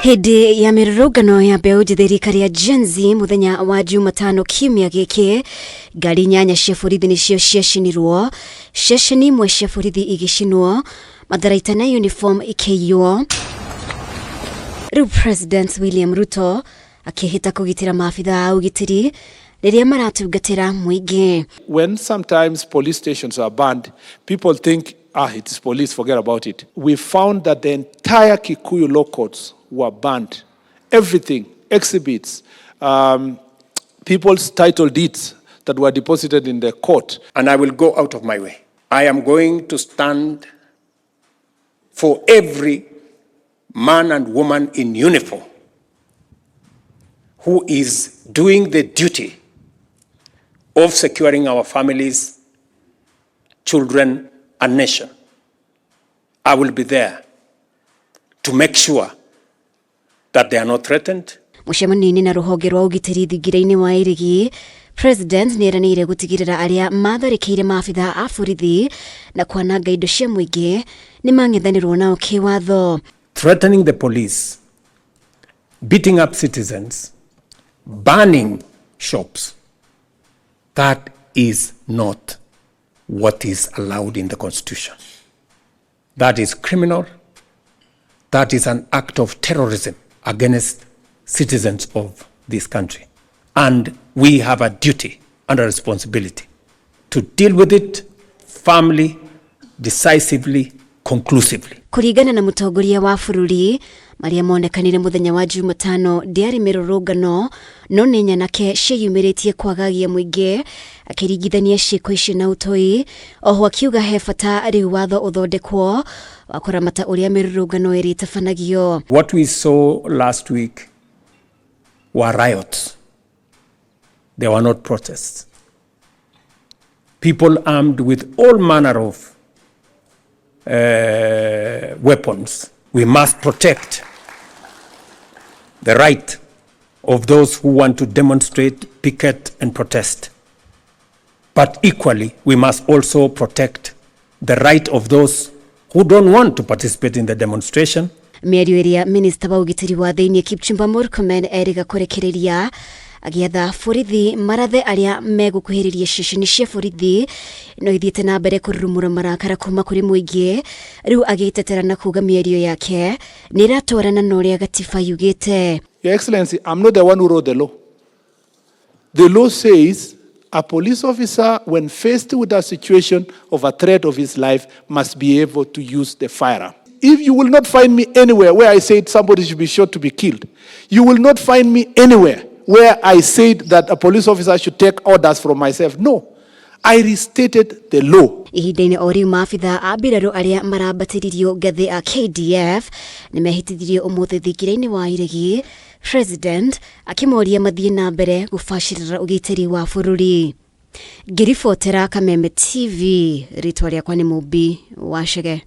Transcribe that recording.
Hindi ya mirurungano ya mbeũ njĩthĩ karia Gen Z muthenya wa Jumatano kiumia giki ngari nyanya cia borithi nicio ciacinirwo, ceceni imwe cia borithi igicinwo, matharaita na uniform ikĩiywo. Riu President William Ruto akihita kugitira maabitha a ugitiri riria maratungatira muingi. When sometimes police stations are banned, people think, it is police, forget about it. We found that the entire Kikuyu law courts were banned. Everything, exhibits, people's title deeds that were deposited in the court. And I will go out of my way. I am going to stand for every man and woman in uniform who is doing the duty of securing our families, children, and nation. I will be there to make sure that they are not threatened. MUCEMANIO na RUHONGE rwa UGITIRI thingira-ini wa IREGI, President nieranĩire gutigirira aria matharikĩire maabitha a borithi na kwananga indo cia muingi ni mang'ethanirwo nao KIWATHO. Threatening the police, beating up citizens, burning shops, that is not what is allowed in the Constitution. That is criminal. That is an act of terrorism against citizens of this country. And we have a duty and a responsibility to deal with it firmly, decisively, conclusively. Kuringana na mutongoria wa bururi maria monekanire muthenya wa Jumatano ndiari mirurungano no ni nyanake ciyumiritie kwagagia muingi akiringithania ciiko icio na utoi. Oho akiuga he bata riu watho uthondekwo wa kuramata uria mirurungano iri tabanagio. What we saw last week were riots. They were not protests. People armed with all manner of weapons. We must protect the right of those who want to demonstrate, picket, and protest. But equally, we must also protect the right of those who don't want to participate in the demonstration. Mĩario ĩrĩa Minista wa ũgitĩri wa thĩinĩ Kipchumba Murkomen erĩga kũrekereria agiatha borithi marathe aria megukuhĩrĩria ceceni cia borithi no ithiĩte na mbere kũrurumũra marakara kuma kũrĩ mũingĩ. Rĩu agĩtetera na kuga mĩario yake nĩ ĩratwarana na ũrĩa gatiba yugĩte. Your Excellency, I'm not the one who wrote the law. The law says a police officer, when faced with a situation of a threat of his life, must be able to use the firearm. If you will not find me anywhere where I said somebody should be shot to be killed, you will not find me anywhere where I said that a police officer should take orders from myself. No, I restated the law. Ihinda-inĩ o rĩu maabitha a mbirarũ arĩa marabatĩririo ngathĩ a KDF nĩ mehĩtithirio ũmũthĩ thingira-inĩ wa IREGI, President akĩmoria mathiĩ na mbere gũbacĩrĩra ũgitĩri wa bũrũri. Ngĩribotera Kameme TV, rĩtwa rĩakwa nĩ Mũmbi wa Chege.